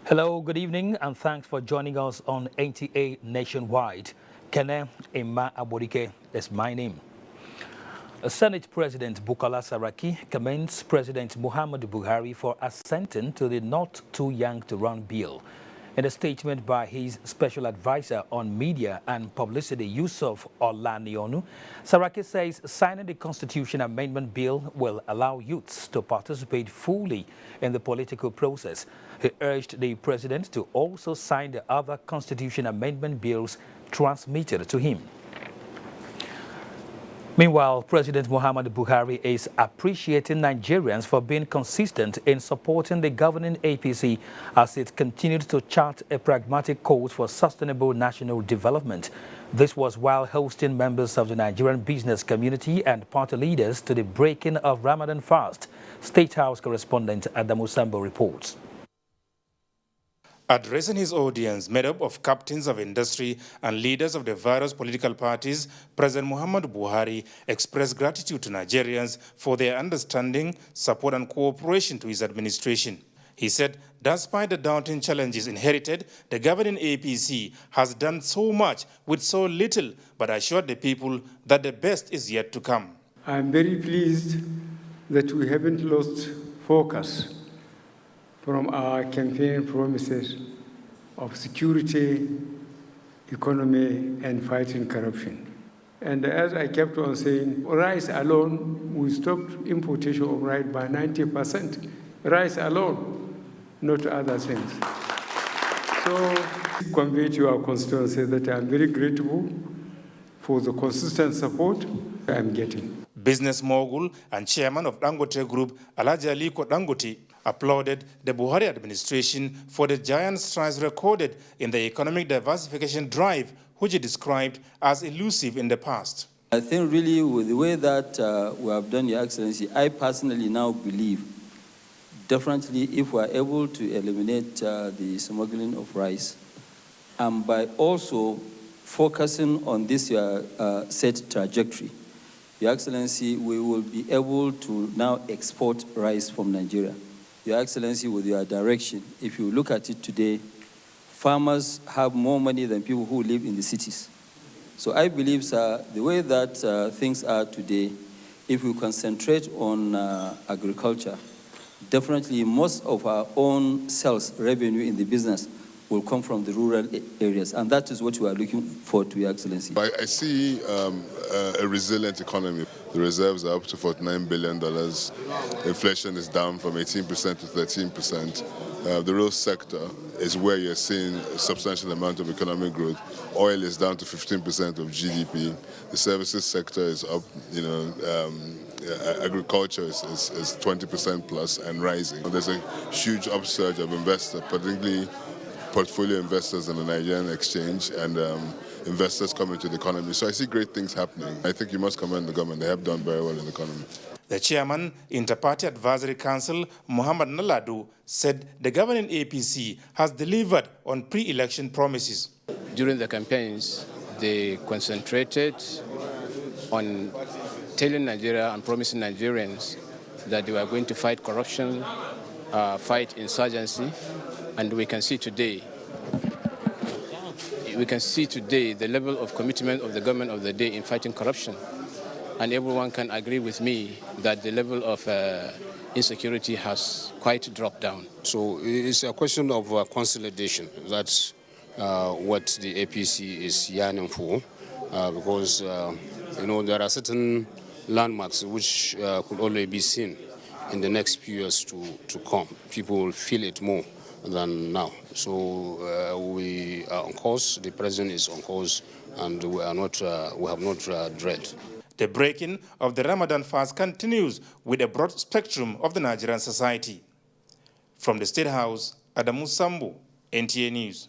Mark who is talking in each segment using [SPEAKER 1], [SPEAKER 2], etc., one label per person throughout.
[SPEAKER 1] Hello, good evening, and thanks for joining us on NTA Nationwide. Kene Emma Aborike is my name. Senate President Bukola Saraki commends President Muhammadu Buhari for assenting to the Not Too Young to Run bill. In a statement by his special advisor on media and publicity, Yusuf Olanionu, Saraki says signing the Constitution Amendment Bill will allow youths to participate fully in the political process. He urged the president to also sign the other Constitution Amendment bills transmitted to him. Meanwhile, President Muhammadu Buhari is appreciating Nigerians for being consistent in supporting the governing APC as it continued to chart a pragmatic course for sustainable national development. This was while hosting members of the Nigerian business community and party leaders to the breaking of Ramadan fast. State House correspondent Adamu Sambo reports.
[SPEAKER 2] Addressing his audience, made up of captains of industry and leaders of the various political parties, President Muhammadu Buhari expressed gratitude to Nigerians for their understanding, support and cooperation to his administration. He said, despite the daunting challenges inherited, the governing APC has done so much with so little, but assured the people that the best is yet to come.
[SPEAKER 3] I'm very pleased that we haven't lost focus from our campaign promises of security, economy, and fighting corruption. And as I kept on saying, rice alone, we stopped importation of rice by 90%. Rice alone, not other things. So, convey to our constituency that I'm very grateful for the consistent support I'm getting.
[SPEAKER 2] Business mogul and chairman of Dangote Group, Alhaji Aliko Dangote, applauded the Buhari administration for the giant strides recorded in the economic diversification drive, which he described as elusive in the past.
[SPEAKER 4] I think really with the way that we have done, Your Excellency, I personally now believe definitely if we are able to eliminate the smuggling of rice, and by also focusing on this set trajectory, Your Excellency, we will be able to now export rice from Nigeria. Your Excellency, with your direction, if you look at it today, farmers have more money than people who live in the cities. So I believe, sir, the way that things are today, if we concentrate on agriculture, definitely most of our own sales revenue in the business will come from the rural areas, and that is what we are looking for to Your Excellency.
[SPEAKER 5] I see a resilient economy. The reserves are up to $49 billion. Inflation is down from 18% to 13%. The real sector is where you're seeing a substantial amount of economic growth. Oil is down to 15% of GDP. The services sector is up, agriculture is 20% plus and rising. There's a huge upsurge of investors, particularly portfolio investors in the Nigerian exchange and investors coming to the economy. So I see great things happening. I think you must commend the government. They have done very well in the economy.
[SPEAKER 2] The chairman, Inter-Party Advisory Council, Muhammad Naladu, said the governing APC has delivered on pre-election promises.
[SPEAKER 6] During the campaigns, they concentrated on telling Nigeria and promising Nigerians that they were going to fight corruption, fight insurgency, and we can see today the level of commitment of the government of the day in fighting corruption. And everyone can agree with me that the level of insecurity has quite dropped down.
[SPEAKER 7] So it's a question of consolidation. That's what the APC is yearning for, because there are certain landmarks which could only be seen in the next few years to come. People will feel it more than now. So we are on course, the president is on course, and we have not dread.
[SPEAKER 2] The breaking of the Ramadan fast continues with a broad spectrum of the Nigerian society. From the State House, Adamu Sambo, NTA News.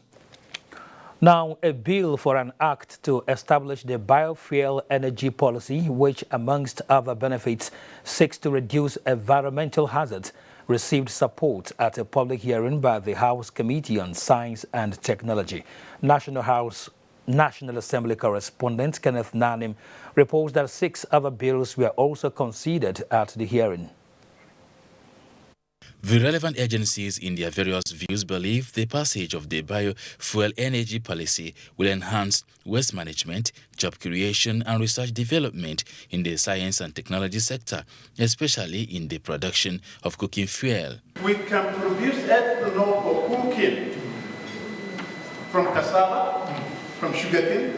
[SPEAKER 1] Now, a bill for an act to establish the biofuel energy policy, which, amongst other benefits, seeks to reduce environmental hazards, received support at a public hearing by the House Committee on Science and Technology. National Assembly correspondent Kenneth Nanim reports that 6 other bills were also considered at the hearing.
[SPEAKER 8] The relevant agencies in their various views believe the passage of the biofuel energy policy will enhance waste management, job creation and research development in the science and technology sector, especially in the production of cooking fuel.
[SPEAKER 9] We can produce ethanol for cooking from cassava, from sugarcane,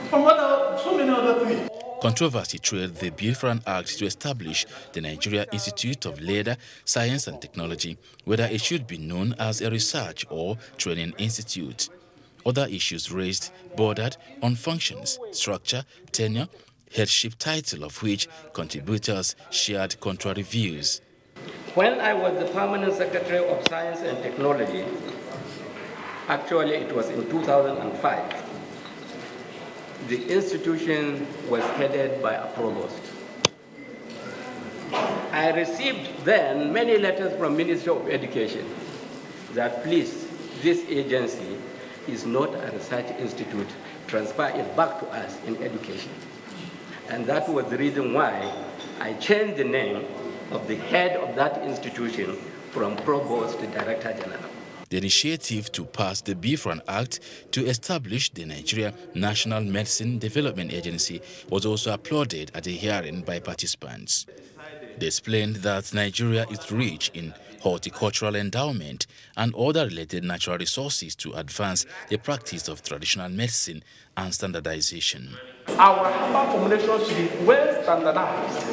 [SPEAKER 9] from so many other things.
[SPEAKER 8] Controversy trailed the bill for an act to establish the Nigeria Institute of Leather, Science and Technology, whether it should be known as a research or training institute. Other issues raised bordered on functions, structure, tenure, headship title, of which contributors shared contrary views.
[SPEAKER 10] When I was the Permanent Secretary of Science and Technology, actually it was in 2005, the institution was headed by a provost. I received then many letters from Ministry of Education that please, this agency is not a research institute, transfer it back to us in education. And that was the reason why I changed the name of the head of that institution from provost to director general.
[SPEAKER 8] The initiative to pass the bill for an act to establish the Nigeria National Medicine Development Agency was also applauded at the hearing by participants. They explained that Nigeria is rich in horticultural endowment and other related natural resources to advance the practice of traditional medicine and standardization.
[SPEAKER 9] Our herbal formulations should be well standardized.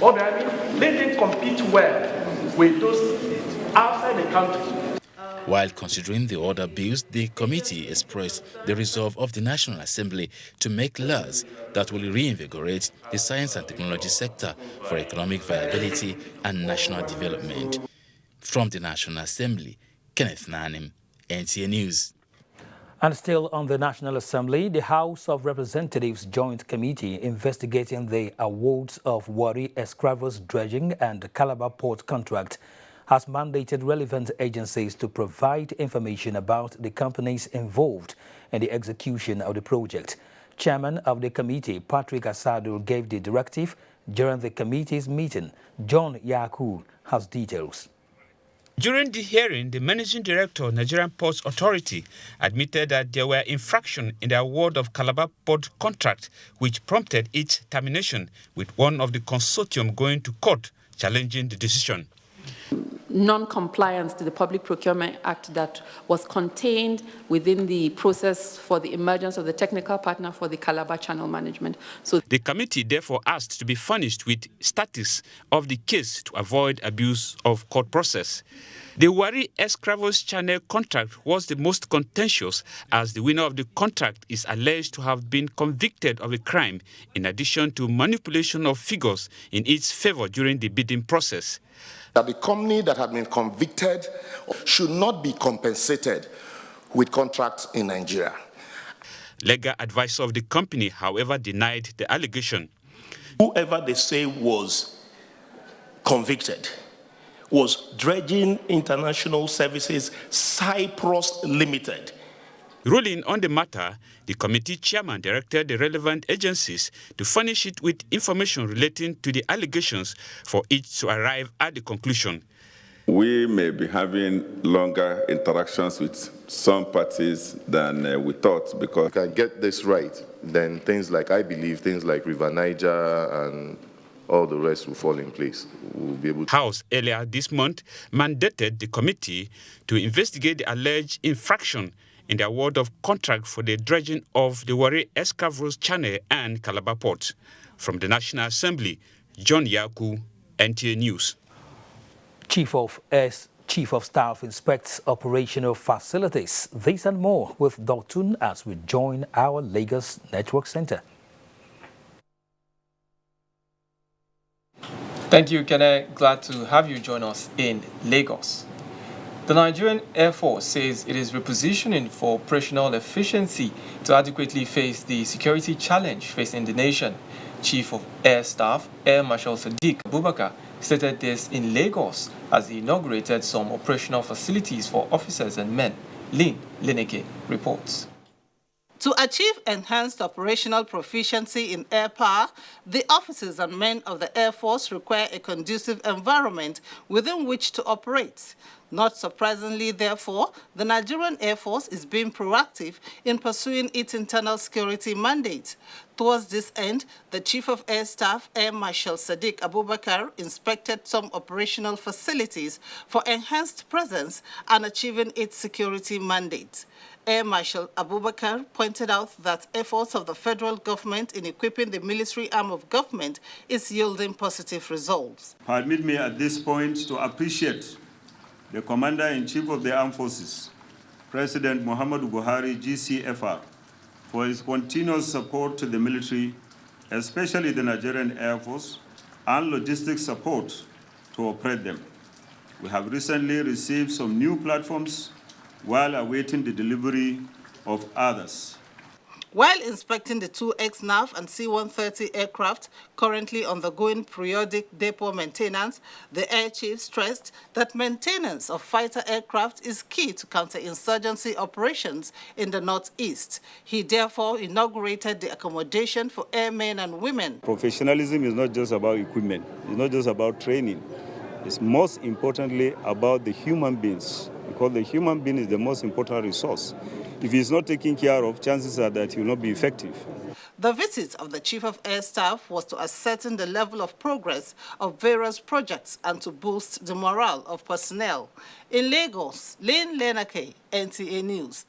[SPEAKER 9] Let them compete well with those outside the country.
[SPEAKER 8] While considering the other bills, the committee expressed the resolve of the National Assembly to make laws that will reinvigorate the science and technology sector for economic viability and national development. From the National Assembly, Kenneth Nanim, NTA News.
[SPEAKER 1] And still on the National Assembly, the House of Representatives Joint Committee investigating the awards of Warri Escravos dredging and Calabar Port contract has mandated relevant agencies to provide information about the companies involved in the execution of the project. Chairman of the committee, Patrick Asadu, gave the directive during the committee's meeting. John Yaku has details.
[SPEAKER 11] During the hearing, the Managing Director of Nigerian Ports Authority admitted that there were infractions in the award of Calabar Port contract, which prompted its termination, with one of the consortium going to court challenging the decision.
[SPEAKER 12] Non-compliance to the Public Procurement Act that was contained within the process for the emergence of the technical partner for the Calabar Channel Management. So
[SPEAKER 11] the committee therefore asked to be furnished with status of the case to avoid abuse of court process. The Warri Escravos Channel contract was the most contentious, as the winner of the contract is alleged to have been convicted of a crime in addition to manipulation of figures in its favor during the bidding process.
[SPEAKER 13] That the company that had been convicted should not be compensated with contracts in Nigeria.
[SPEAKER 11] Legal advisor of the company, however, denied the allegation.
[SPEAKER 14] Whoever they say was convicted was Dredging International Services Cyprus Limited.
[SPEAKER 11] Ruling on the matter, the committee chairman directed the relevant agencies to furnish it with information relating to the allegations for it to arrive at the conclusion.
[SPEAKER 15] We may be having longer interactions with some parties than we thought, because
[SPEAKER 16] if we can get this right, then things like, I believe, things like River Niger and all the rest will fall in place. We'll be able to.
[SPEAKER 11] House earlier this month mandated the committee to investigate the alleged infraction in the award of contract for the dredging of the Warri Escravos Channel and Calabar Port. From the National Assembly, John Yaku, NTA News.
[SPEAKER 1] Chief of Staff inspects operational facilities. This and more with Dotun as we join our Lagos Network Center.
[SPEAKER 17] Thank you, Kene. Glad to have you join us in Lagos. The Nigerian Air Force says it is repositioning for operational efficiency to adequately face the security challenge facing the nation. Chief of Air Staff, Air Marshal Sadiq Abubakar, stated this in Lagos as he inaugurated some operational facilities for officers and men. Lynn Leneke reports.
[SPEAKER 18] To achieve enhanced operational proficiency in air power, the officers and men of the Air Force require a conducive environment within which to operate. Not surprisingly, therefore, the Nigerian Air Force is being proactive in pursuing its internal security mandate. Towards this end, the Chief of Air Staff, Air Marshal Sadiq Abubakar, inspected some operational facilities for enhanced presence and achieving its security mandate. Air Marshal Abubakar pointed out that efforts of the federal government in equipping the military arm of government is yielding positive results.
[SPEAKER 19] Permit me at this point to appreciate the Commander-in-Chief of the Armed Forces, President Muhammadu Buhari, GCFR, for his continuous support to the military, especially the Nigerian Air Force, and logistics support to operate them. We have recently received some new platforms while awaiting the delivery of others.
[SPEAKER 18] While inspecting the two XNAV and C-130 aircraft currently undergoing periodic depot maintenance, the Air Chief stressed that maintenance of fighter aircraft is key to counterinsurgency operations in the Northeast. He therefore inaugurated the accommodation for airmen and women.
[SPEAKER 19] Professionalism is not just about equipment, it's not just about training. It's most importantly about the human beings, because the human being is the most important resource. If he's not taken care of, chances are that he will not be effective.
[SPEAKER 18] The visit of the Chief of Air Staff was to ascertain the level of progress of various projects and to boost the morale of personnel. In Lagos, Lynn Lenake, NTA News.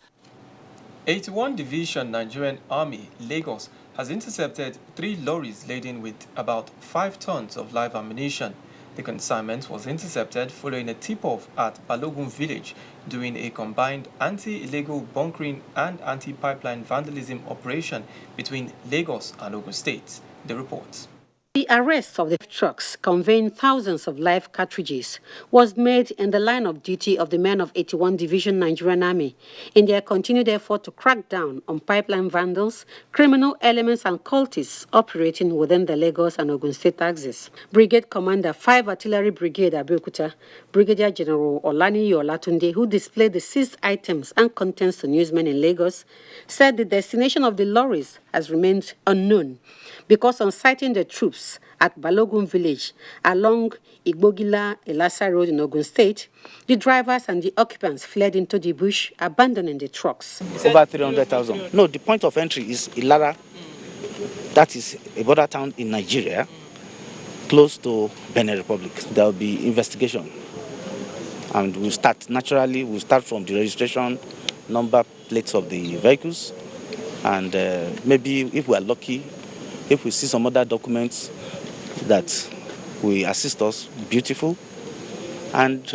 [SPEAKER 17] 81 Division Nigerian Army, Lagos, has intercepted 3 lorries laden with about 5 tons of live ammunition. The consignment was intercepted following a tip-off at Balogun village during a combined anti-illegal bunkering and anti-pipeline vandalism operation between Lagos and Ogun State. The report.
[SPEAKER 20] The arrest of the trucks conveying thousands of live cartridges was made in the line of duty of the men of 81 Division Nigerian Army in their continued effort to crack down on pipeline vandals, criminal elements and cultists operating within the Lagos and Ogun State axis. Brigade Commander 5 Artillery Brigade Abuja, Brigadier General Olaniyi Olatunde, who displayed the seized items and contents to newsmen in Lagos, said the destination of the lorries has remained unknown because on sighting the troops at Balogun village along Igbogila-Elasa Road in Ogun State, the drivers and the occupants fled into the bush, abandoning the trucks.
[SPEAKER 21] Over 300,000. No, the point of entry is Ilara. That is a border town in Nigeria, close to Benin Republic. There will be investigation. And we'll start from the registration, number plates of the vehicles, and maybe if we are lucky, if we see some other documents that will assist us, beautiful. And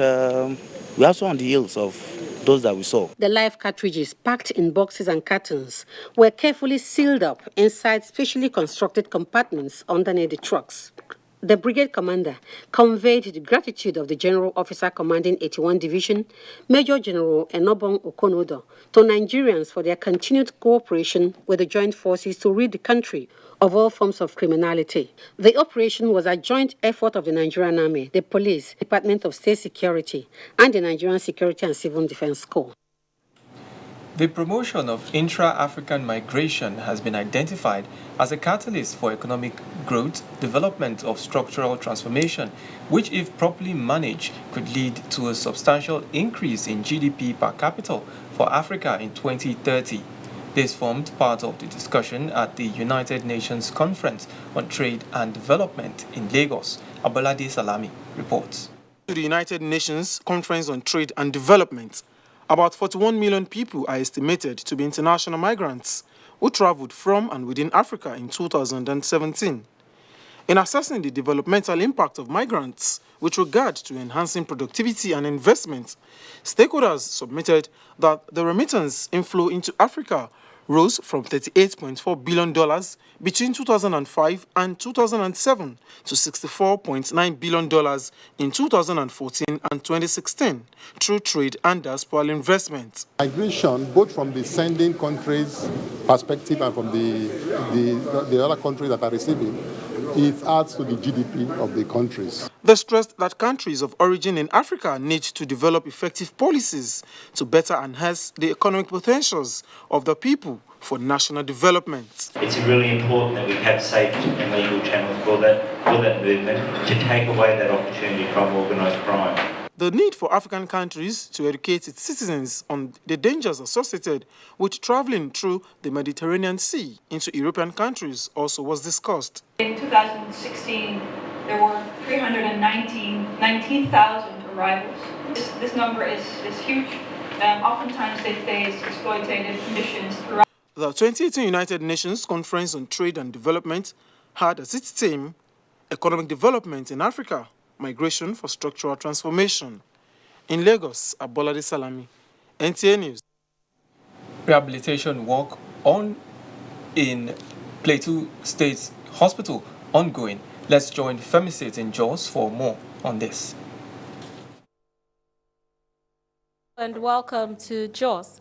[SPEAKER 21] we're also on the heels of those that we saw.
[SPEAKER 20] The live cartridges packed in boxes and cartons were carefully sealed up inside specially constructed compartments underneath the trucks. The brigade commander conveyed the gratitude of the General Officer commanding 81 Division, Major General Enobong Okonodo, to Nigerians for their continued cooperation with the joint forces to rid the country of all forms of criminality. The operation was a joint effort of the Nigerian Army, the Police, Department of State Security, and the Nigerian Security and Civil Defense Corps.
[SPEAKER 17] The promotion of intra-African migration has been identified as a catalyst for economic growth, development of structural transformation, which if properly managed could lead to a substantial increase in GDP per capita for Africa in 2030. This formed part of the discussion at the United Nations Conference on Trade and Development in Lagos. Abolade Salami reports.
[SPEAKER 22] To the United Nations Conference on Trade and Development, about 41 million people are estimated to be international migrants who traveled from and within Africa in 2017. In assessing the developmental impact of migrants with regard to enhancing productivity and investment. Stakeholders submitted that the remittance inflow into Africa rose from $38.4 billion between 2005 and 2007 to $64.9 billion in 2014 and 2016 through trade and diasporal investment.
[SPEAKER 3] Migration, both from the sending countries' perspective and from the other countries that are receiving, it adds to the GDP of the countries.
[SPEAKER 22] They stressed that countries of origin in Africa need to develop effective policies to better enhance the economic potentials of the people for national development.
[SPEAKER 4] It's really important that we have safe and legal channels for that movement to take away that opportunity from organised crime.
[SPEAKER 22] The need for African countries to educate its citizens on the dangers associated with traveling through the Mediterranean Sea into European countries also was discussed.
[SPEAKER 23] In 2016, there were 319,000 arrivals. This number is huge. Oftentimes they face exploitative conditions throughout.
[SPEAKER 22] The 2018 United Nations Conference on Trade and Development had as its theme Economic Development in Africa, Migration for Structural Transformation. In Lagos, Abolade Salami, NTA News.
[SPEAKER 17] Rehabilitation work on in Plateau State Hospital ongoing. Let's join Femisate in Jos for more on this.
[SPEAKER 24] And welcome to Jos.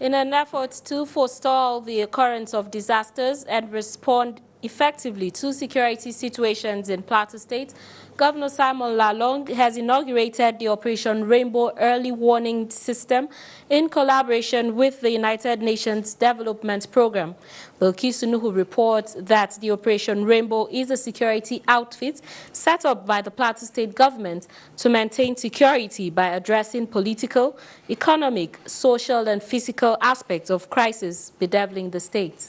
[SPEAKER 24] In an effort to forestall the occurrence of disasters and respond effectively to security situations in Plateau State, Governor Simon Lalong has inaugurated the Operation Rainbow Early Warning System in collaboration with the United Nations Development Program. Bilkisu Nuhu reports that the Operation Rainbow is a security outfit set up by the Plateau State government to maintain security by addressing political, economic, social, and physical aspects of crisis bedeviling the state.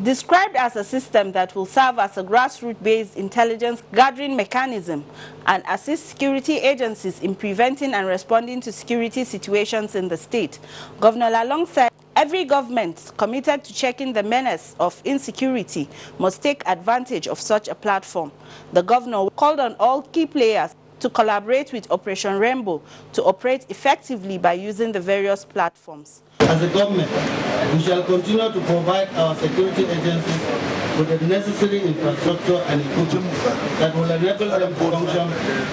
[SPEAKER 25] Described as a system that will serve as a grassroots-based intelligence gathering mechanism and assist security agencies in preventing and responding to security situations in the state, Governor Lalong said every government committed to checking the menace of insecurity must take advantage of such a platform. The governor called on all key players to collaborate with Operation Rainbow to operate effectively by using the various platforms.
[SPEAKER 26] As a government, we shall continue to provide our security agencies with the necessary infrastructure and equipment that will enable them to function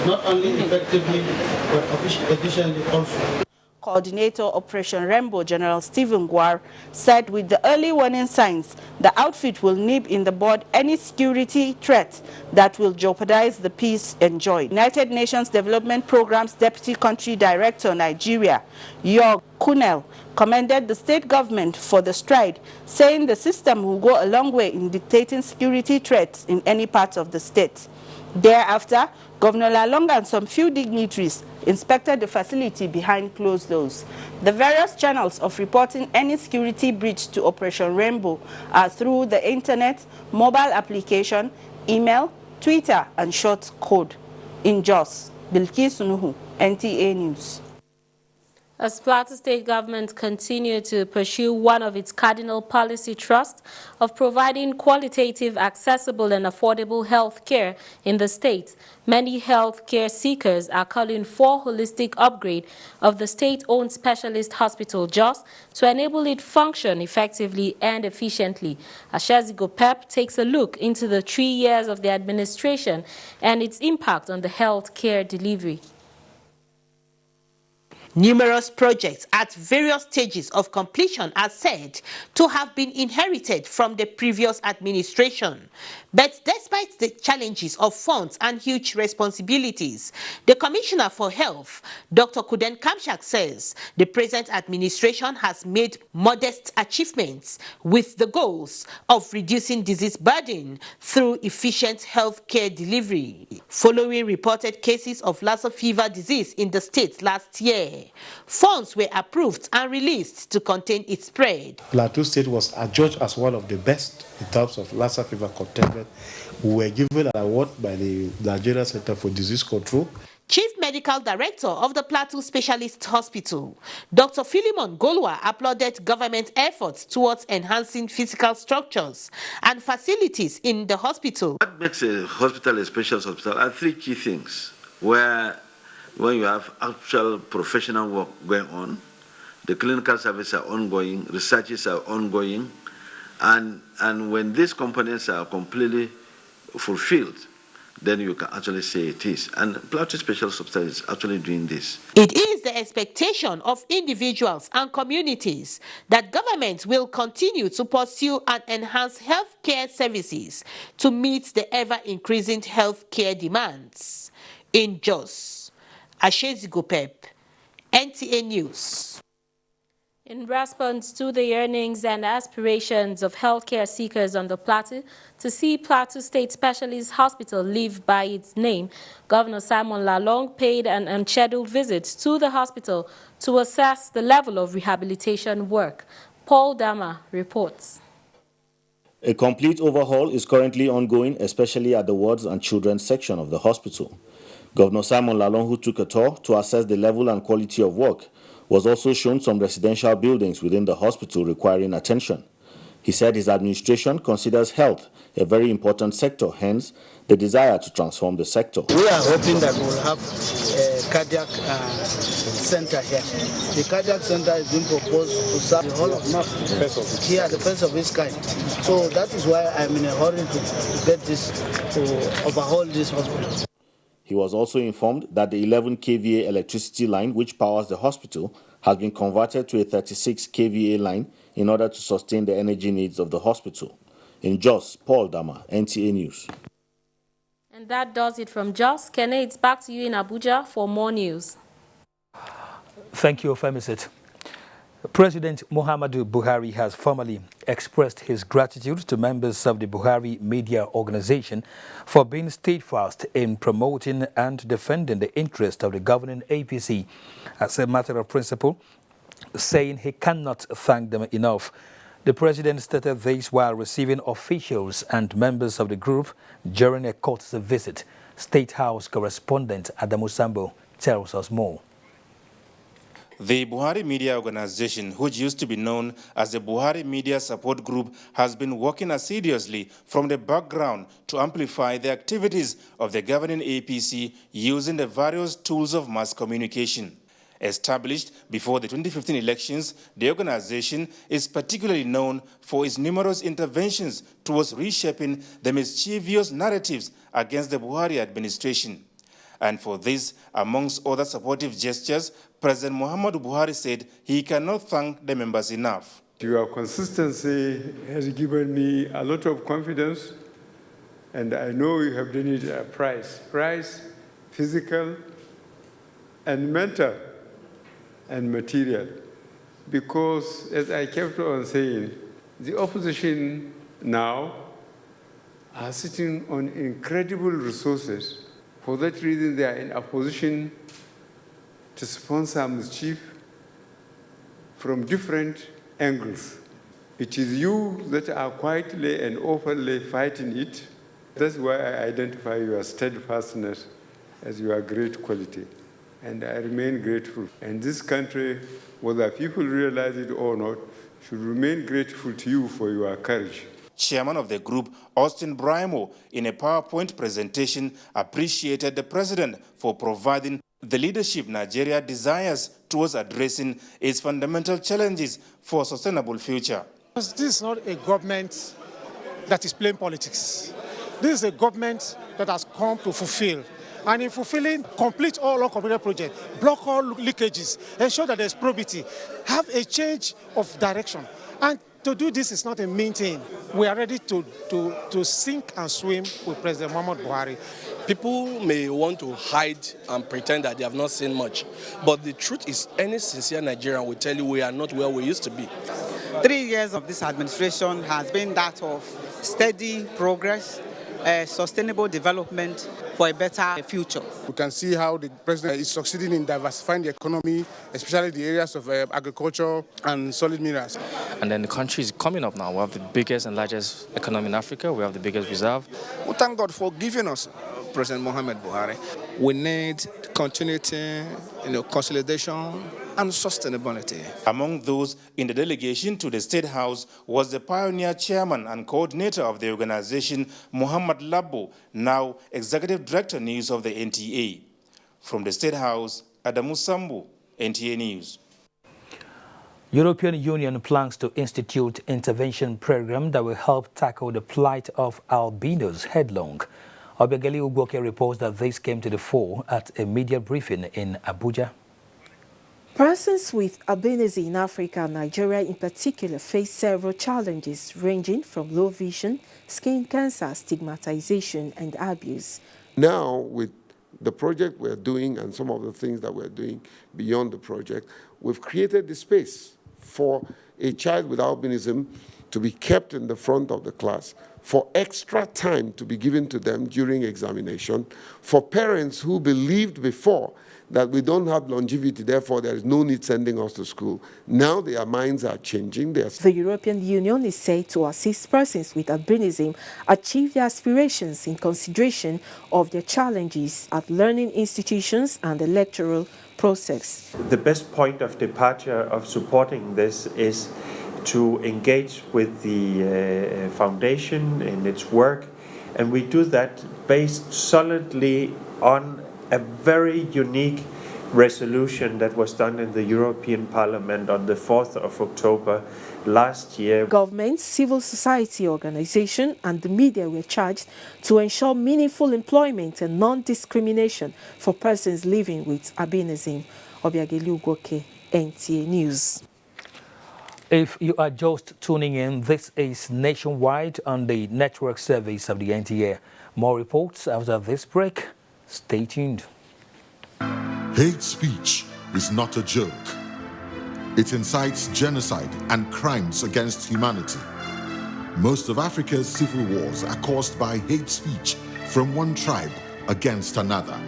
[SPEAKER 26] not only effectively but efficiently also.
[SPEAKER 25] Coordinator Operation Rainbow, General Stephen Guar, said with the early warning signs, the outfit will nip in the bud any security threat that will jeopardize the peace enjoyed. United Nations Development Program's Deputy Country Director, Nigeria, York Kunel, commended the state government for the stride, saying the system will go a long way in dictating security threats in any part of the state. Thereafter, Governor Lalong and some few dignitaries inspected the facility behind closed doors. The various channels of reporting any security breach to Operation Rainbow are through the internet, mobile application, email, Twitter, and short code. In Jos, Bilkisu Nuhu, NTA News.
[SPEAKER 24] As Plateau State government continued to pursue one of its cardinal policy thrusts of providing qualitative, accessible, and affordable health care in the state, many health care seekers are calling for holistic upgrade of the state-owned specialist hospital Jos to enable it function effectively and efficiently. Ashazigo Pep takes a look into the 3 years of the administration and its impact on the health care delivery.
[SPEAKER 27] Numerous projects at various stages of completion are said to have been inherited from the previous administration. But despite the challenges of funds and huge responsibilities, the Commissioner for Health, Dr. Kuden Kamshak, says the present administration has made modest achievements with the goals of reducing disease burden through efficient health care delivery. Following reported cases of Lassa fever disease in the state last year, funds were approved and released to contain its spread.
[SPEAKER 28] Plateau State was adjudged as one of the best in terms of Lassa fever containment. We were given an award by the Nigerian Center for Disease Control.
[SPEAKER 27] Chief Medical Director of the Plateau Specialist Hospital, Dr. Philemon Golwa, applauded government efforts towards enhancing physical structures and facilities in the hospital.
[SPEAKER 2] What makes a hospital a specialist hospital are three key things, where when you have actual professional work going on, the clinical services are ongoing, researches are ongoing, and when these components are completely fulfilled, then you can actually say it is. And Plateau Specialist Hospital is actually doing this.
[SPEAKER 27] It is the expectation of individuals and communities that government will continue to pursue and enhance healthcare services to meet the ever-increasing healthcare demands. In Jos, Ashezi Pep, NTA News.
[SPEAKER 24] In response to the yearnings and aspirations of healthcare seekers on the Plateau to see Plateau State Specialist Hospital live by its name, Governor Simon Lalong paid an unscheduled visit to the hospital to assess the level of rehabilitation work. Paul Dama reports.
[SPEAKER 5] A complete overhaul is currently ongoing, especially at the wards and children's section of the hospital. Governor Simon Lalong, who took a tour to assess the level and quality of work, was also shown some residential buildings within the hospital requiring attention. He said his administration considers health a very important sector, hence the desire to transform the sector.
[SPEAKER 26] We are hoping that we'll have a cardiac center here. The cardiac center is being proposed to serve the whole of North here, the first of its kind. So that is why I'm in a hurry to get this, to overhaul this hospital.
[SPEAKER 5] He was also informed that the 11 kVA electricity line which powers the hospital has been converted to a 36 kVA line in order to sustain the energy needs of the hospital. In Jos, Paul Dama, NTA News.
[SPEAKER 24] And that does it from Jos. Kene, it's back to you in Abuja for more news.
[SPEAKER 1] Thank you, Femisit. President Muhammadu Buhari has formally expressed his gratitude to members of the Buhari Media Organization for being steadfast in promoting and defending the interest of the governing APC as a matter of principle, saying he cannot thank them enough. The president stated this while receiving officials and members of the group during a courtesy visit. State House correspondent Adamu Sambo tells us more.
[SPEAKER 6] The Buhari Media Organization, which used to be known as the Buhari Media Support Group, has been working assiduously from the background to amplify the activities of the governing APC using the various tools of mass communication. Established before the 2015 elections, the organization is particularly known for its numerous interventions towards reshaping the mischievous narratives against the Buhari administration. And for this, amongst other supportive gestures, President Muhammadu Buhari said he cannot thank the members enough.
[SPEAKER 7] Your consistency has given me a lot of confidence, and I know you have done it at a price, physical and mental and material. Because, as I kept on saying, the opposition now are sitting on incredible resources. For that reason, they are in a position to sponsor mischief from different angles. It is you that are quietly and openly fighting it. That's why I identify your steadfastness as your great quality. And I remain grateful. And this country, whether people realize it or not, should remain grateful to you for your courage.
[SPEAKER 6] Chairman of the group, Austin Brimo, in a PowerPoint presentation, appreciated the president for providing the leadership Nigeria desires towards addressing its fundamental challenges for a sustainable future.
[SPEAKER 8] This is not a government that is playing politics. This is a government that has come to fulfill. And in fulfilling, complete all uncompleted projects, block all leakages, ensure that there's probity, have a change of direction. And to do this is not a mean thing. We are ready to sink and swim with President Muhammadu Buhari.
[SPEAKER 9] People may want to hide and pretend that they have not seen much, but the truth is any sincere Nigerian will tell you we are not where we used to be.
[SPEAKER 10] 3 years of this administration has been that of steady progress, sustainable development for a better future.
[SPEAKER 12] We can see how the president is succeeding in diversifying the economy, especially the areas of agriculture and solid minerals.
[SPEAKER 29] And then the country is coming up now. We have the biggest and largest economy in Africa. We have the biggest reserve.
[SPEAKER 12] We thank God for giving us
[SPEAKER 11] President Mohamed Buhari. We need continuity, consolidation, and sustainability.
[SPEAKER 6] Among those in the delegation to the State House was the pioneer chairman and coordinator of the organization, Muhammad Labbo, now Executive Director News of the NTA. From the State House, Adamu Sambu, NTA News.
[SPEAKER 1] European Union plans to institute intervention program that will help tackle the plight of albinos headlong. Obiageli Ugwoke reports that this came to the fore at a media briefing in Abuja.
[SPEAKER 13] Persons with albinism in Africa and Nigeria in particular face several challenges ranging from low vision, skin cancer, stigmatization and abuse.
[SPEAKER 14] Now with the project we're doing and some of the things that we're doing beyond the project, we've created the space for a child with albinism to be kept in the front of the class, for extra time to be given to them during examination, for parents who believed before that we don't have longevity, therefore there is no need sending us to school. Now their minds are changing.
[SPEAKER 13] The European Union is said to assist persons with albinism achieve their aspirations in consideration of their challenges at learning institutions and the electoral process.
[SPEAKER 15] The best point of departure of supporting this is to engage with the foundation in its work, and we do that based solidly on a very unique resolution that was done in the European Parliament on the 4th of October last year.
[SPEAKER 13] Governments, civil society organizations and the media were charged to ensure meaningful employment and non-discrimination for persons living with albinism. Obiageli Ugwoke, NTA News.
[SPEAKER 1] If you are just tuning in, this is Nationwide on the network service of the NTA. More reports after this break. Stay tuned.
[SPEAKER 16] Hate speech is not a joke. It incites genocide and crimes against humanity. Most of Africa's civil wars are caused by hate speech from one tribe against another.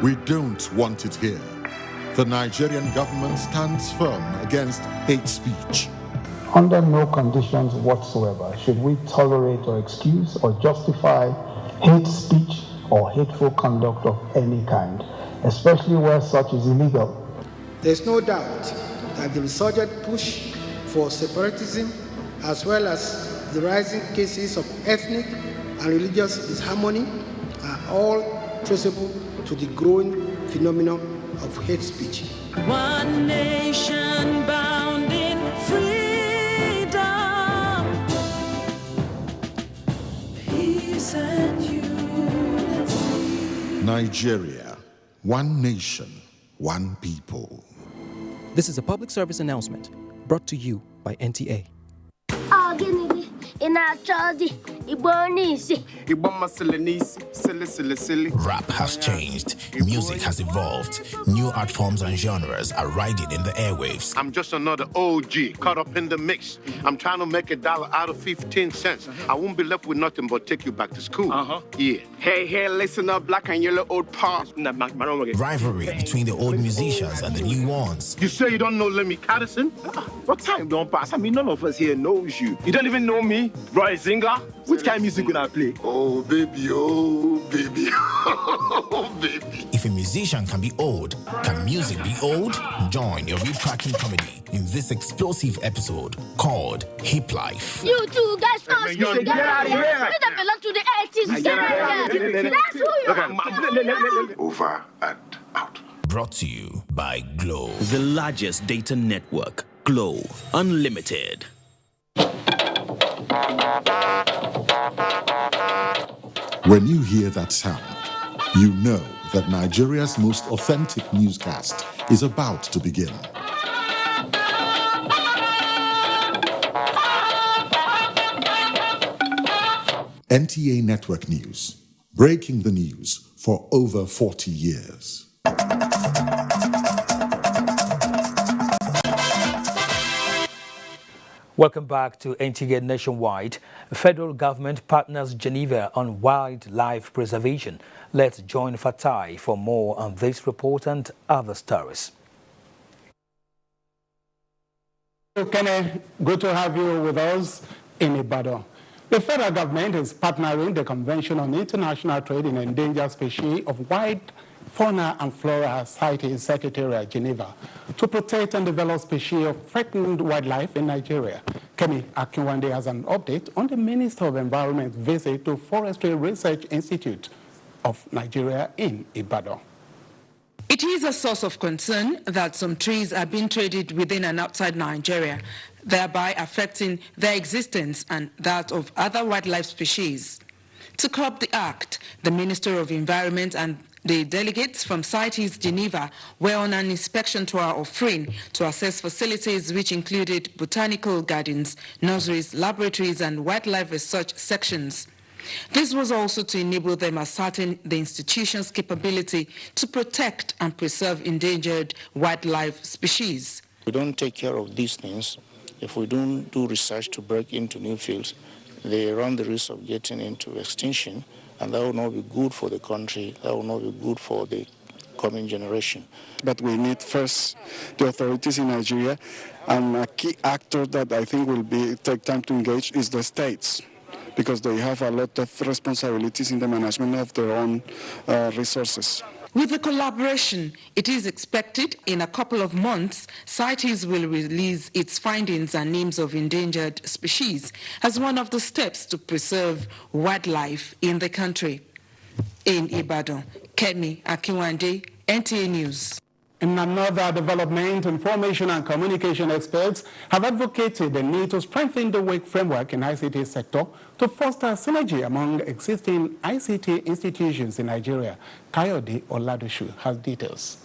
[SPEAKER 16] We don't want it here. The Nigerian government stands firm against hate speech.
[SPEAKER 18] Under no conditions whatsoever should we tolerate or excuse or justify hate speech or hateful conduct of any kind, especially where such is illegal.
[SPEAKER 19] There's no doubt that the resurgent push for separatism, as well as the rising cases of ethnic and religious disharmony, are all traceable to the growing phenomenon of hate speech.
[SPEAKER 20] One nation bound in freedom, peace and unity.
[SPEAKER 16] Nigeria, one nation, one people.
[SPEAKER 21] This is a public service announcement brought to you by NTA.
[SPEAKER 30] Rap has changed. Music has evolved. New art forms and genres are riding in the airwaves.
[SPEAKER 31] I'm just another OG caught up in the mix. I'm trying to make $1 out of 15 cents. I won't be left with nothing but take you back to school. Yeah.
[SPEAKER 32] Hey, listen up, black and yellow old past.
[SPEAKER 30] Rivalry between the old musicians and the new ones.
[SPEAKER 31] You say you don't know Lemmy Patterson?
[SPEAKER 32] What time don't pass? I mean, none of us here knows you. You don't even know me, Roy Zinger. Which kind of music will I play?
[SPEAKER 31] Oh, baby, oh, baby, oh, baby.
[SPEAKER 30] If a musician can be old, can music be old? Join your retracking comedy in this explosive episode called Hip Life.
[SPEAKER 20] You two guys can't speak. Get out of here. You don't belong to the 80s. Get out of here. That's who you are.
[SPEAKER 31] Over and out.
[SPEAKER 30] Brought to you by Glow.
[SPEAKER 33] The largest data network, Glow Unlimited.
[SPEAKER 16] When you hear that sound, you know that Nigeria's most authentic newscast is about to begin. NTA Network News, breaking the news for over 40 years.
[SPEAKER 1] Welcome back to NTA Nationwide. Federal government partners Geneva on wildlife preservation. Let's join Fatai for more on this report and other stories.
[SPEAKER 18] Kenneth, good to have you with us in Ibadan.
[SPEAKER 2] The federal government is partnering the Convention on International Trade in Endangered Species of Wild Fauna and Flora CITES Secretariat, Geneva, to protect and develop species of threatened wildlife in Nigeria. Kemi Akinwande has an update on the Minister of Environment's visit to Forestry Research Institute of Nigeria in Ibadan.
[SPEAKER 3] It is a source of concern that some trees are being traded within and outside Nigeria, thereby affecting their existence and that of other wildlife species. To curb the act, the Minister of Environment and the delegates from CITES Geneva were on an inspection tour of FRIN to assess facilities which included botanical gardens, nurseries, laboratories and wildlife research sections. This was also to enable them ascertain the institution's capability to protect and preserve endangered wildlife species.
[SPEAKER 4] We don't take care of these things. If we don't do research to break into new fields, they run the risk of getting into extinction, and that will not be good for the country, that will not be good for the coming generation.
[SPEAKER 5] But we need first the authorities in Nigeria, and a key actor that I think will take time to engage is the states, because they have a lot of responsibilities in the management of their own resources.
[SPEAKER 3] With the collaboration, it is expected in a couple of months, CITES will release its findings and names of endangered species as one of the steps to preserve wildlife in the country. In Ibadan, Kemi Akinwande, NTA News.
[SPEAKER 2] In another development, information and communication experts have advocated the need to strengthen the work framework in ICT sector to foster synergy among existing ICT institutions in Nigeria. Kayode Oladoshu has details.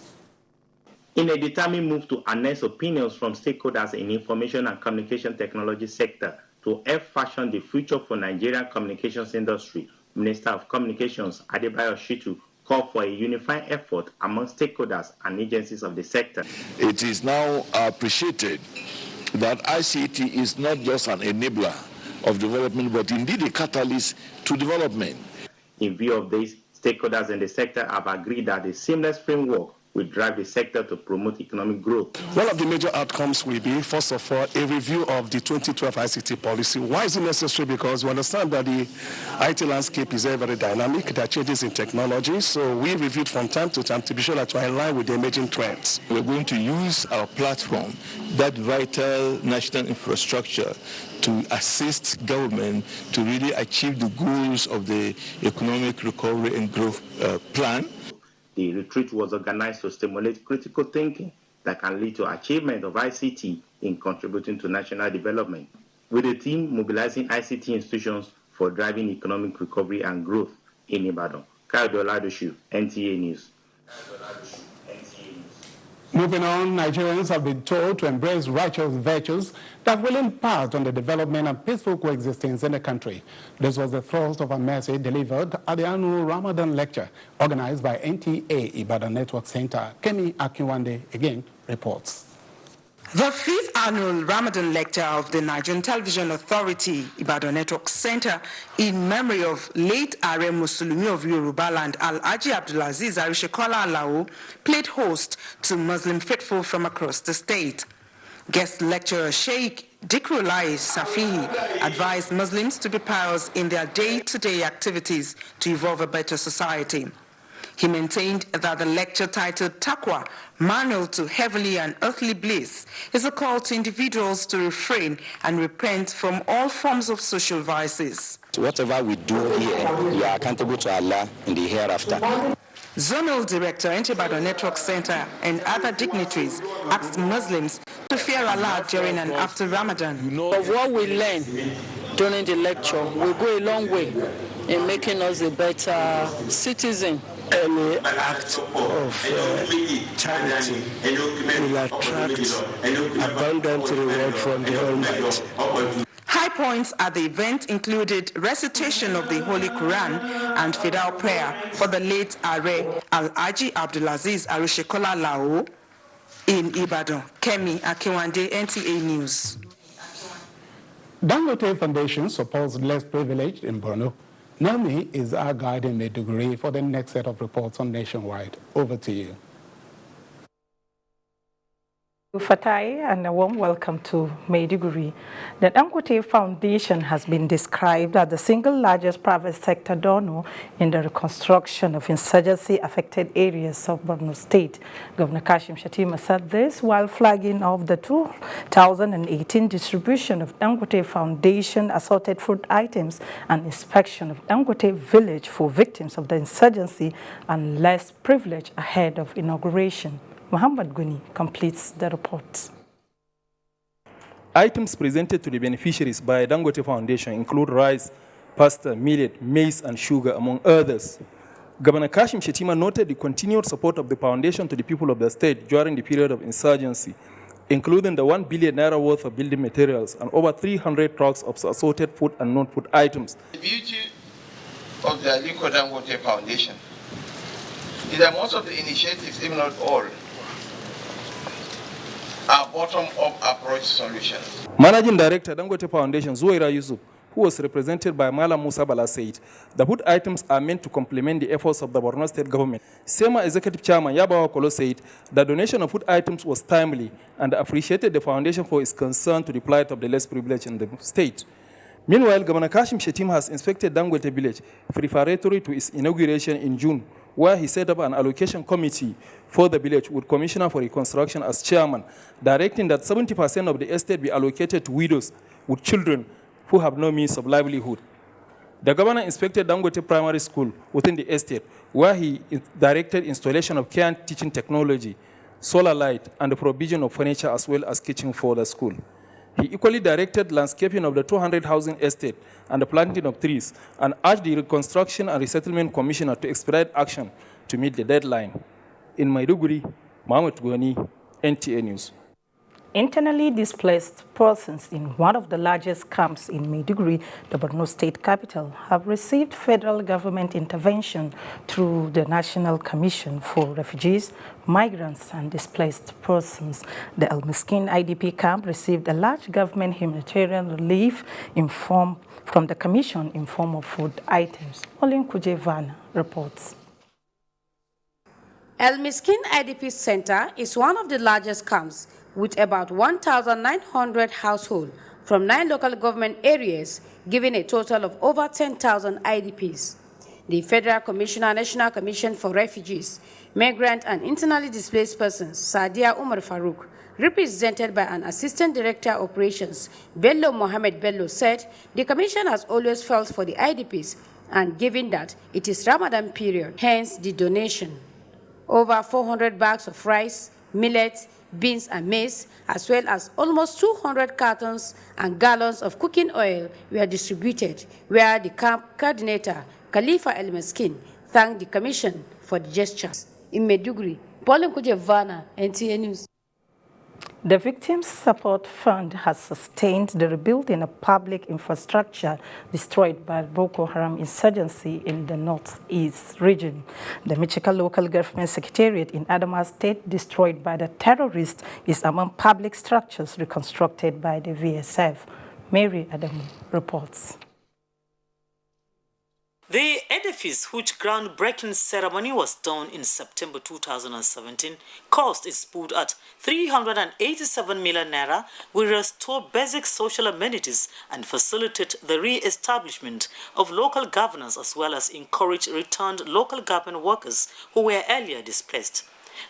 [SPEAKER 7] In a determined move to harness opinions from stakeholders in information and communication technology sector to help fashion the future for Nigerian communications industry, Minister of Communications Adebayo Shitu call for a unified effort among stakeholders and agencies of the sector.
[SPEAKER 17] It is now appreciated that ICT is not just an enabler of development, but indeed a catalyst to development.
[SPEAKER 7] In view of this, stakeholders in the sector have agreed that the seamless framework will drive the sector to promote economic growth.
[SPEAKER 5] One of the major outcomes will be, first of all, a review of the 2012 ICT policy. Why is it necessary? Because we understand that the IT landscape is very, very dynamic. There are changes in technology, so we reviewed from time to time to be sure that we're in line with the emerging trends.
[SPEAKER 17] We're going to use our platform, that vital national infrastructure, to assist government to really achieve the goals of the economic recovery and growth plan.
[SPEAKER 7] The retreat was organized to stimulate critical thinking that can lead to achievement of ICT in contributing to national development, with the team mobilizing ICT institutions for driving economic recovery and growth in Ibadan. Kayode Oladoshu, NTA News.
[SPEAKER 2] Moving on, Nigerians have been told to embrace righteous virtues that will impart on the development and peaceful coexistence in the country. This was the thrust of a message delivered at the annual Ramadan lecture organized by NTA Ibadan Network Center. Kemi Akinwande again reports.
[SPEAKER 3] The fifth annual Ramadan lecture of the Nigerian Television Authority Ibadan Network Center in memory of late Are Musulumi of Yoruba land Alhaji Abdulaziz Arishekola Alao played host to Muslim faithful from across the state. Guest lecturer Sheikh Dikrulai Safihi advised Muslims to be pious in their day-to-day activities to evolve a better society. He maintained that the lecture titled Taqwa, Manual to Heavenly and Earthly Bliss, is a call to individuals to refrain and repent from all forms of social vices.
[SPEAKER 4] So whatever we do here, we are accountable to Allah in the hereafter.
[SPEAKER 3] Zonal Director, Ibadan Network Center, and other dignitaries asked Muslims to fear Allah during and after Ramadan.
[SPEAKER 22] Of what we learn during the lecture will go a long way in making us a better citizen.
[SPEAKER 5] Any act of charity will attract abundant reward from the Almighty.
[SPEAKER 3] High points at the event included recitation of the Holy Quran and fidal prayer for the late Are Alhaji Abdulaziz Arishekola Alao in Ibadan. Kemi Akinwande, NTA News.
[SPEAKER 2] Dangote Foundation supports less privileged in Borno. Naomi is our guide in Maiduguri for the next set of reports on Nationwide. Over to you.
[SPEAKER 6] Fatai, and a warm welcome to Maiduguri. The Dangote Foundation has been described as the single largest private sector donor in the reconstruction of insurgency-affected areas of Borno State. Governor Kashim Shettima said this while flagging off the 2018 distribution of Dangote Foundation assorted food items and inspection of Dangote village for victims of the insurgency and less privilege ahead of inauguration. Muhammad Guni completes the report.
[SPEAKER 8] Items presented to the beneficiaries by Dangote Foundation include rice, pasta, millet, maize, and sugar, among others. Governor Kashim Shettima noted the continued support of the foundation to the people of the state during the period of insurgency, including the 1 billion naira worth of building materials and over 300 trucks of assorted food and non-food items.
[SPEAKER 9] The beauty of the Aliko Dangote Foundation is that most of the initiatives, if not all, are bottom-up approach solutions.
[SPEAKER 8] Managing Director Dangote Foundation, Zuwaira Yusuf, who was represented by Malam Musa Bala, said the food items are meant to complement the efforts of the Borno State government. SEMA Executive Chairman Yabawa Kolo said the donation of food items was timely and appreciated the foundation for its concern to the plight of the less privileged in the state. Meanwhile, Governor Kashim Shettima has inspected Dangote village preparatory to its inauguration in June, where he set up an allocation committee for the village with Commissioner for Reconstruction as chairman, directing that 70% of the estate be allocated to widows with children who have no means of livelihood. The governor inspected Dangote Primary School within the estate, where he directed installation of care and teaching technology, solar light, and the provision of furniture as well as kitchen for the school. He equally directed landscaping of the 200 housing estate and the planting of trees, and urged the Reconstruction and Resettlement Commissioner to expedite action to meet the deadline. In Maiduguri, Mohamed Gwani, NTA News.
[SPEAKER 6] Internally displaced persons in one of the largest camps in Maiduguri, the Borno State capital, have received federal government intervention through the National Commission for Refugees, Migrants and Displaced Persons. The El Miskin IDP camp received a large government humanitarian relief from the Commission in form of food items. Olin Kujevana reports.
[SPEAKER 10] El Miskin IDP Center is one of the largest camps with about 1,900 households from 9 local government areas, giving a total of over 10,000 IDPs. The Federal Commissioner, National Commission for Refugees, Migrant and Internally Displaced Persons, Sadia Umar Farouk, represented by an Assistant Director of Operations, Bello Mohamed Bello, said the Commission has always felt for the IDPs, and given that it is Ramadan period, hence the donation. Over 400 bags of rice, millet, beans and maize, as well as almost 200 cartons and gallons of cooking oil were distributed, where the camp coordinator, Khalifa El Miskin, thanked the Commission for the gestures. In Maiduguri, Pauline Kujevana, NTA News.
[SPEAKER 6] The Victims Support Fund has sustained the rebuilding of public infrastructure destroyed by Boko Haram insurgency in the northeast region. The Michika Local Government Secretariat in Adamawa State, destroyed by the terrorists, is among public structures reconstructed by the VSF. Mary Adamu reports.
[SPEAKER 11] The edifice, which groundbreaking ceremony was done in September 2017, cost is put at 387 million naira, will restore basic social amenities and facilitate the re-establishment of local governance as well as encourage returned local government workers who were earlier displaced.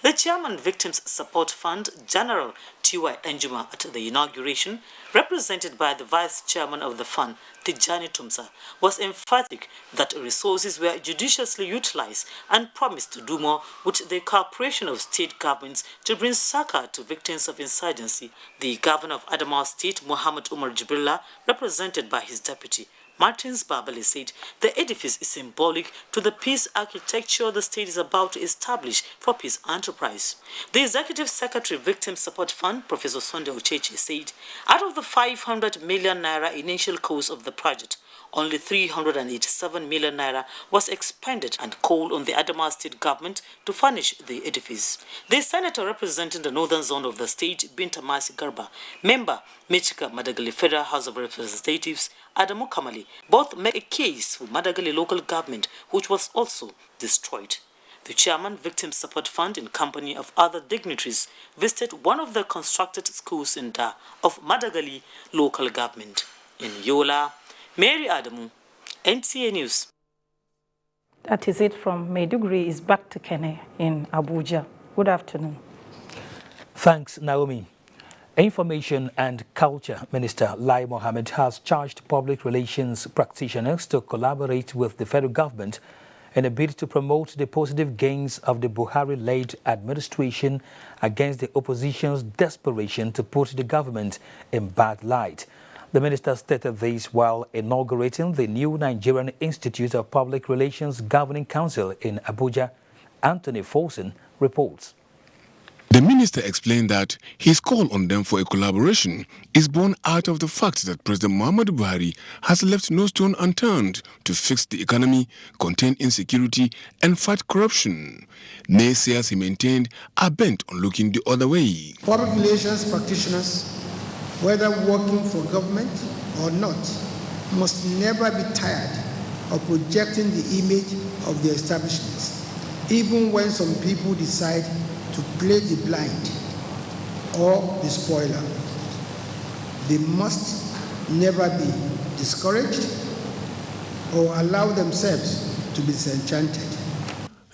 [SPEAKER 11] The Chairman Victims Support Fund, General T.Y. Enjuma, at the inauguration, represented by the Vice Chairman of the fund, Tijani Tumsa, was emphatic that resources were judiciously utilized and promised to do more with the cooperation of state governments to bring succor to victims of insurgency. The Governor of Adamawa State, Muhammad Umar Jibrilla, represented by his deputy, Martins Babali, said the edifice is symbolic to the peace architecture the state is about to establish for peace enterprise. The Executive Secretary Victim Support Fund, Professor Sunday Ochechi, said out of the 500 million naira initial cost of the project, only 387 million naira was expended and called on the Adamawa State government to furnish the edifice. The senator representing the northern zone of the state, Binta Masi Garba, member, Michika Madagali Federal House of Representatives, Adamu Kamali, both make a case for Madagali local government, which was also destroyed. The chairman, Victim Support Fund, in company of other dignitaries, visited one of the constructed schools in Da of Madagali local government. In Yola, Mary Adamu, NTA News.
[SPEAKER 6] That is it from Maiduguri. Is back to Kene in Abuja. Good afternoon.
[SPEAKER 1] Thanks, Naomi. Information and Culture Minister Lai Mohammed has charged public relations practitioners to collaborate with the federal government in a bid to promote the positive gains of the Buhari-led administration against the opposition's desperation to put the government in bad light. The minister stated this while inaugurating the new Nigerian Institute of Public Relations Governing Council in Abuja. Anthony Folson reports.
[SPEAKER 12] The minister explained that his call on them for a collaboration is born out of the fact that President Muhammadu Buhari has left no stone unturned to fix the economy, contain insecurity, and fight corruption. Naysayers, he maintained, are bent on looking the other way.
[SPEAKER 13] Public relations practitioners, whether working for government or not, must never be tired of projecting the image of their establishments, even when some people decide to play the blind or the spoiler. They must never be discouraged or allow themselves to be disenchanted.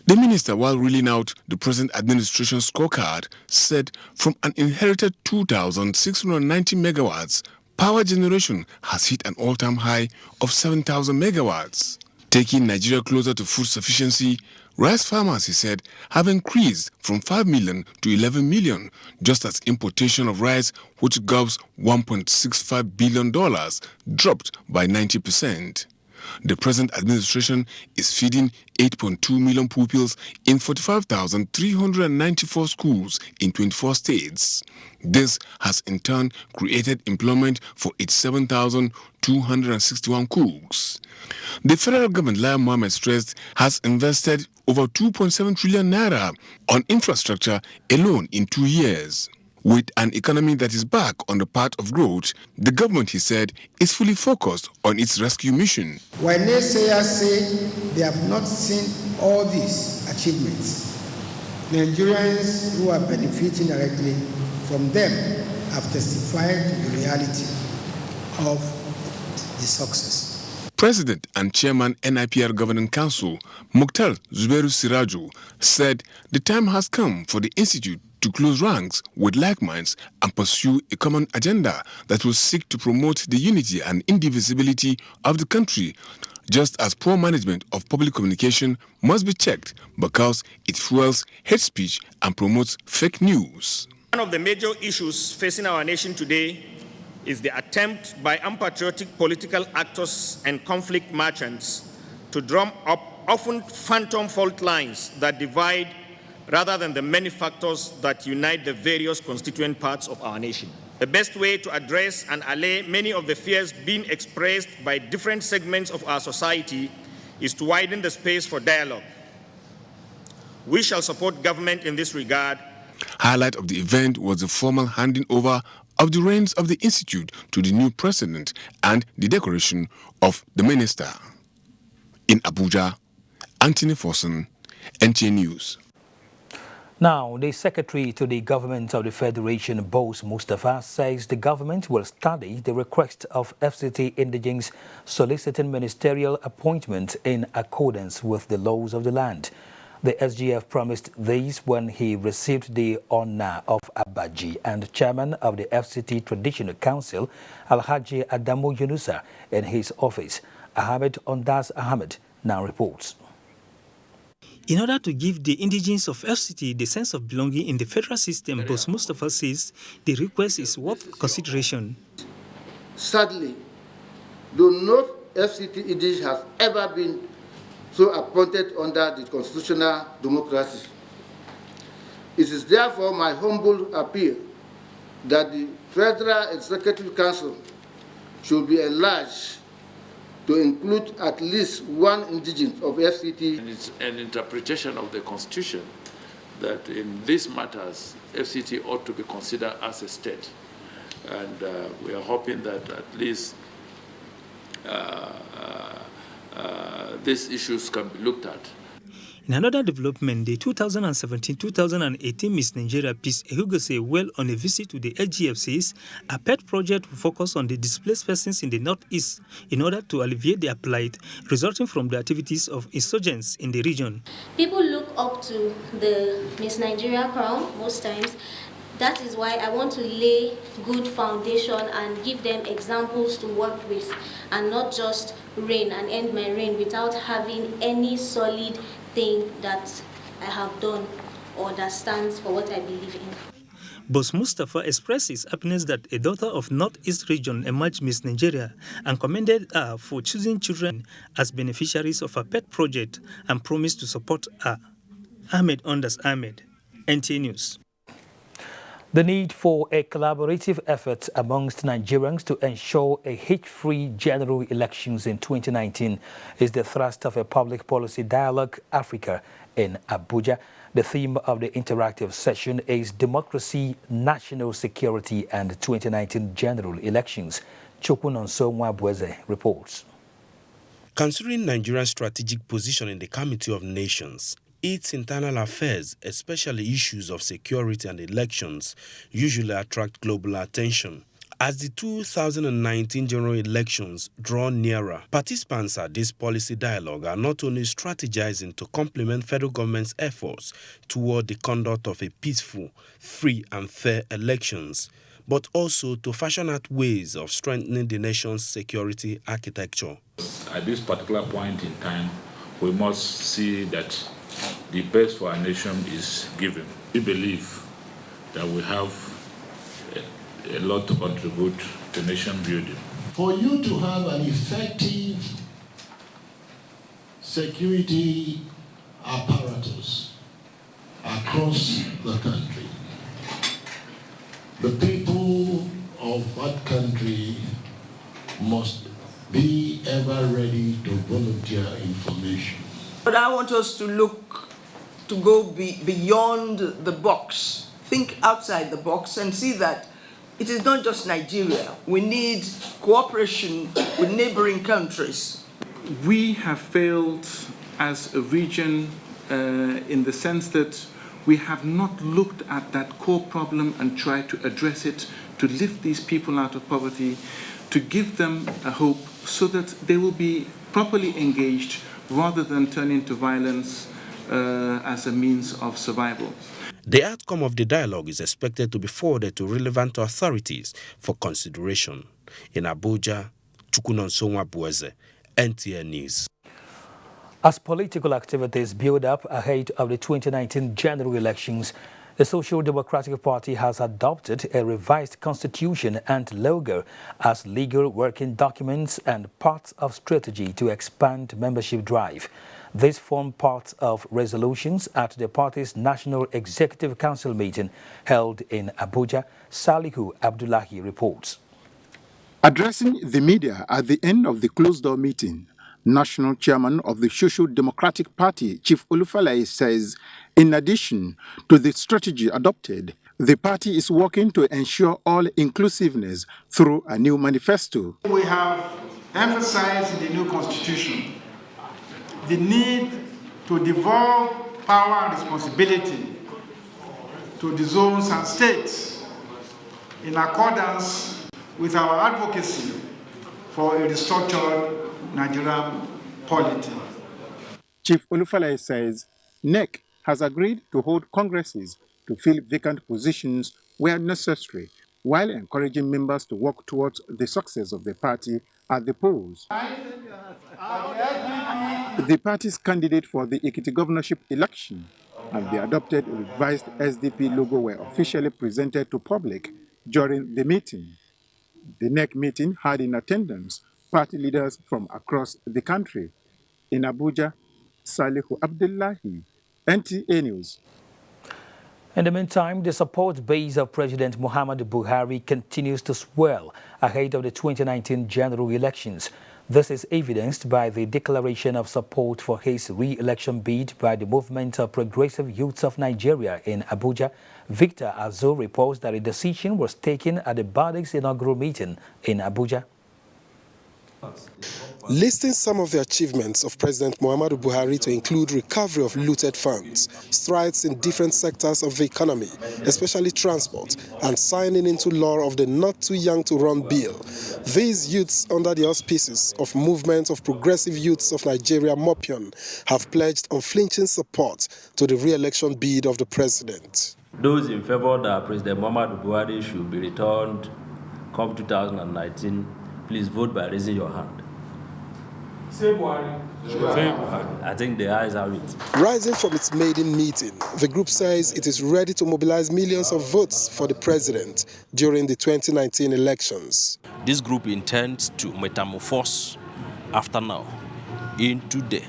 [SPEAKER 12] The minister, while reeling out the present administration scorecard, said from an inherited 2,690 megawatts, power generation has hit an all-time high of 7,000 megawatts. Taking Nigeria closer to food sufficiency, rice farmers, he said, have increased from 5 million to 11 million, just as importation of rice, which gobs $1.65 billion, dropped by 90%. The present administration is feeding 8.2 million pupils in 45,394 schools in 24 states. This has in turn created employment for 87,261 cooks. The federal government, Lai Mohammed stressed, has invested over 2.7 trillion naira on infrastructure alone in 2 years. With an economy that is back on the path of growth, the government, he said, is fully focused on its rescue mission.
[SPEAKER 13] While naysayers say they have not seen all these achievements, Nigerians who are benefiting directly from them have testified to the reality of the success.
[SPEAKER 12] President and Chairman NIPR Governing Council, Mukhtar Zubairu Siraju, said the time has come for the Institute to close ranks with like minds and pursue a common agenda that will seek to promote the unity and indivisibility of the country, just as poor management of public communication must be checked because it fuels hate speech and promotes fake news.
[SPEAKER 14] One of the major issues facing our nation today is the attempt by unpatriotic political actors and conflict merchants to drum up often phantom fault lines that divide rather than the many factors that unite the various constituent parts of our nation. The best way to address and allay many of the fears being expressed by different segments of our society is to widen the space for dialogue. We shall support government in this regard.
[SPEAKER 12] Highlight of the event was the formal handing over of the reins of the Institute to the new president and the decoration of the minister. In Abuja, Anthony Fossen, NTA News.
[SPEAKER 1] Now, the Secretary to the Government of the Federation, Bose Mustafa, says the government will study the request of FCT indigents soliciting ministerial appointment in accordance with the laws of the land. The SGF promised this when he received the honor of Abaji and Chairman of the FCT Traditional Council, Alhaji Adamu Yunusa, in his office. Ahmed Ondas Ahmed now reports.
[SPEAKER 15] In order to give the indigents of FCT the sense of belonging in the federal system, Boss Mustafa says the request is worth consideration.
[SPEAKER 19] Sadly, though no FCT indigent has ever been so appointed under the constitutional democracy, it is therefore my humble appeal that the Federal Executive Council should be enlarged to include at least one indigent of FCT.
[SPEAKER 21] And it's an interpretation of the Constitution that in these matters, FCT ought to be considered as a state. And we are hoping that at least these issues can be looked at.
[SPEAKER 15] In another development, the 2017-2018 Miss Nigeria Peace Ehugose, while on a visit to the SGFCs, a pet project will focus on the displaced persons in the northeast in order to alleviate their plight resulting from the activities of insurgents in the region.
[SPEAKER 16] People look up to the Miss Nigeria crown most times. That is why I want to lay good foundation and give them examples to work with and not just reign and end my reign without having any solid thing that I have done or that stands for what I believe in.
[SPEAKER 15] Boss Mustafa expressed his happiness that a daughter of Northeast region emerged Miss Nigeria and commended her for choosing children as beneficiaries of her pet project and promised to support her. Ahmed Ondas Ahmed, NTA News.
[SPEAKER 1] The need for a collaborative effort amongst Nigerians to ensure a hate-free general elections in 2019 is the thrust of a public policy dialogue Africa in Abuja. The theme of the interactive session is Democracy, National Security and 2019 General Elections. Chokunonso Mwabweze reports.
[SPEAKER 20] Considering Nigeria's strategic position in the Committee of Nations, its internal affairs, especially issues of security and elections, usually attract global attention. As the 2019 general elections draw nearer, participants at this policy dialogue are not only strategizing to complement federal government's efforts toward the conduct of a peaceful, free and fair elections, but also to fashion out ways of strengthening the nation's security architecture.
[SPEAKER 23] At this particular point in time, we must see that the best for our nation is given. We believe that we have a lot to contribute to nation building.
[SPEAKER 24] For you to have an effective security apparatus across the country, the people of that country must be ever ready to volunteer information.
[SPEAKER 25] But I want us to go beyond the box, think outside the box and see that it is not just Nigeria. We need cooperation with neighboring countries.
[SPEAKER 26] We have failed as a region in the sense that we have not looked at that core problem and tried to address it, to lift these people out of poverty, to give them a hope so that they will be properly engaged rather than turn into violence as a means of survival.
[SPEAKER 20] The outcome of the dialogue is expected to be forwarded to relevant authorities for consideration. In Abuja, Chukunonso Mwabweze, NTA News.
[SPEAKER 1] As political activities build up ahead of the 2019 general elections, the Social Democratic Party has adopted a revised constitution and logo as legal working documents and part of strategy to expand membership drive. These form part of resolutions at the party's National Executive Council meeting held in Abuja. Salihu Abdullahi reports.
[SPEAKER 27] Addressing the media at the end of the closed-door meeting, National Chairman of the Social Democratic Party, Chief Olufalaye, says, in addition to the strategy adopted, the party is working to ensure all inclusiveness through a new manifesto.
[SPEAKER 28] We have emphasized in the new constitution the need to devolve power and responsibility to the zones and states in accordance with our advocacy for a restructured Nigerian polity.
[SPEAKER 27] Chief Olufalaye says NEC has agreed to hold congresses to fill vacant positions where necessary, while encouraging members to work towards the success of the party at the polls. The party's candidate for the Ekiti governorship election and the adopted revised SDP logo were officially presented to public during the meeting. The NEC meeting had in attendance party leaders from across the country. In Abuja, Salihu Abdullahi, NTA News.
[SPEAKER 1] In the meantime, the support base of President Muhammadu Buhari continues to swell ahead of the 2019 general elections. This is evidenced by the declaration of support for his re-election bid by the Movement of Progressive Youths of Nigeria in Abuja. Victor Azo reports that a decision was taken at the BADIC's inaugural meeting in Abuja.
[SPEAKER 2] listing some of the achievements of President Muhammadu Buhari to include recovery of looted funds, strides in different sectors of the economy, especially transport, and signing into law of the Not Too Young to Run bill. These youths, under the auspices of Movement of Progressive Youths of Nigeria, MOPION, have pledged unflinching support to the re-election bid of the president.
[SPEAKER 3] Those in favor that President Muhammadu Buhari should be returned come 2019, please vote by raising your hand. Say Buhari. I think the eyes have it.
[SPEAKER 2] Rising from its maiden meeting, the group says it is ready to mobilize millions of votes for the president during the 2019 elections.
[SPEAKER 4] This group intends to metamorphose after now into the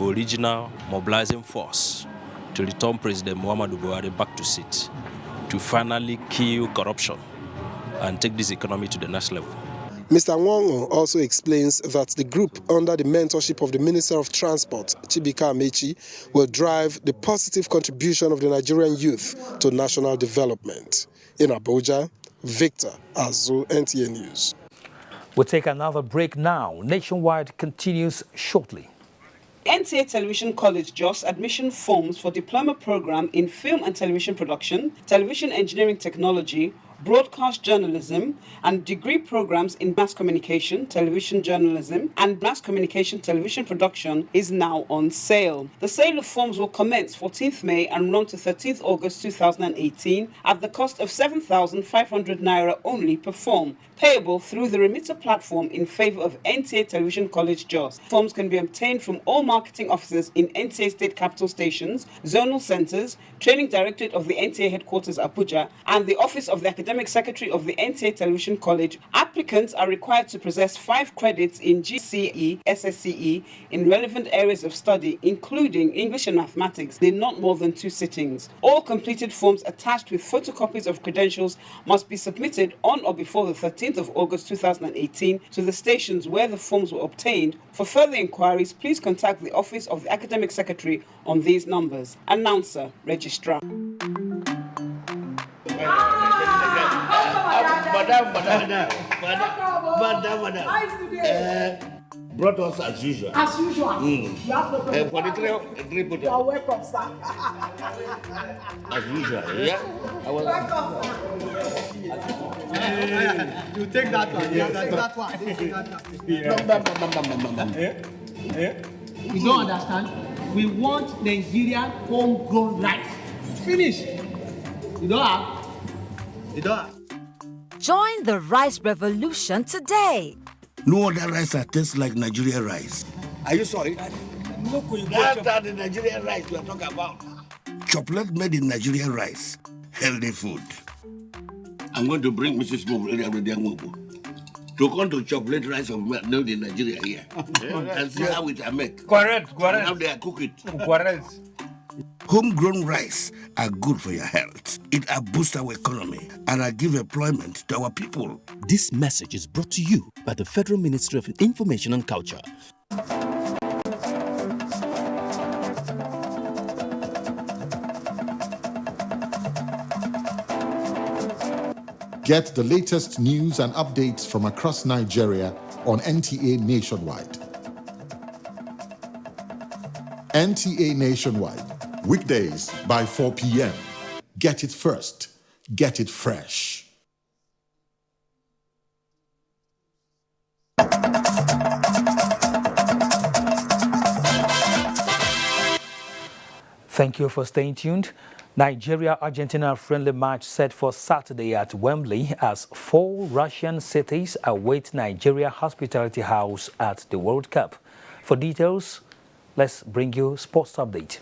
[SPEAKER 4] original mobilizing force to return President Muhammadu Buhari back to seat, to finally kill corruption and take this economy to the next level.
[SPEAKER 2] Mr. Nwongo also explains that the group, under the mentorship of the Minister of Transport, Chibika Amechi, will drive the positive contribution of the Nigerian youth to national development. In Abuja, Victor Azu, NTA News.
[SPEAKER 1] We'll take another break now. Nationwide continues shortly.
[SPEAKER 5] NTA Television College Jos admission forms for diploma program in film and television production, television engineering technology, broadcast journalism, and degree programs in mass communication, television journalism, and mass communication television production is now on sale. The sale of forms will commence 14th May and run to 13th August 2018 at the cost of 7,500 Naira only per form, payable through the remitter platform in favor of NTA Television College Jos. Forms can be obtained from all marketing offices in NTA State Capital Stations, zonal centers, Training Directorate of the NTA Headquarters Abuja, and the Office of the Academic Secretary of the NTA Television College. Applicants are required to possess 5 credits in GCE, SSCE in relevant areas of study, including English and mathematics, in not more than 2 sittings. All completed forms attached with photocopies of credentials must be submitted on or before the 13th of August 2018 to the stations where the forms were obtained. For further inquiries, please contact the Office of the Academic Secretary on these numbers. Announcer, Registrar.
[SPEAKER 7] Brought us as usual.
[SPEAKER 17] As usual. You have no problem.
[SPEAKER 7] For the three
[SPEAKER 17] You are welcome, sir.
[SPEAKER 7] As usual, yeah?
[SPEAKER 17] Welcome. You take that one.
[SPEAKER 7] Yes.
[SPEAKER 17] Take that one.
[SPEAKER 7] Yeah.
[SPEAKER 17] You don't understand? We want Nigerian homegrown rice. Finish. You don't have? You don't have?
[SPEAKER 18] Join the rice revolution today.
[SPEAKER 7] No other rice that tastes like Nigerian rice. Are you sorry? That's the Nigerian rice we are talking about. Chocolate made in Nigerian rice. Healthy food. I'm going to bring Mrs. Mobu to come to chocolate rice of made in Nigeria here. And see how it are made.
[SPEAKER 17] Correct.
[SPEAKER 7] And how they are cook it.
[SPEAKER 17] Correct.
[SPEAKER 7] Homegrown rice are good for your health. It boosts our economy and give employment to our people.
[SPEAKER 22] This message is brought to you by the Federal Ministry of Information and Culture.
[SPEAKER 29] Get the latest news and updates from across Nigeria on NTA Nationwide. NTA Nationwide, weekdays by 4 p.m. Get it first. Get it fresh.
[SPEAKER 1] Thank you for staying tuned. Nigeria-Argentina friendly match set for Saturday at Wembley as 4 Russian cities await Nigeria hospitality house at the World Cup. For details, let's bring you sports update.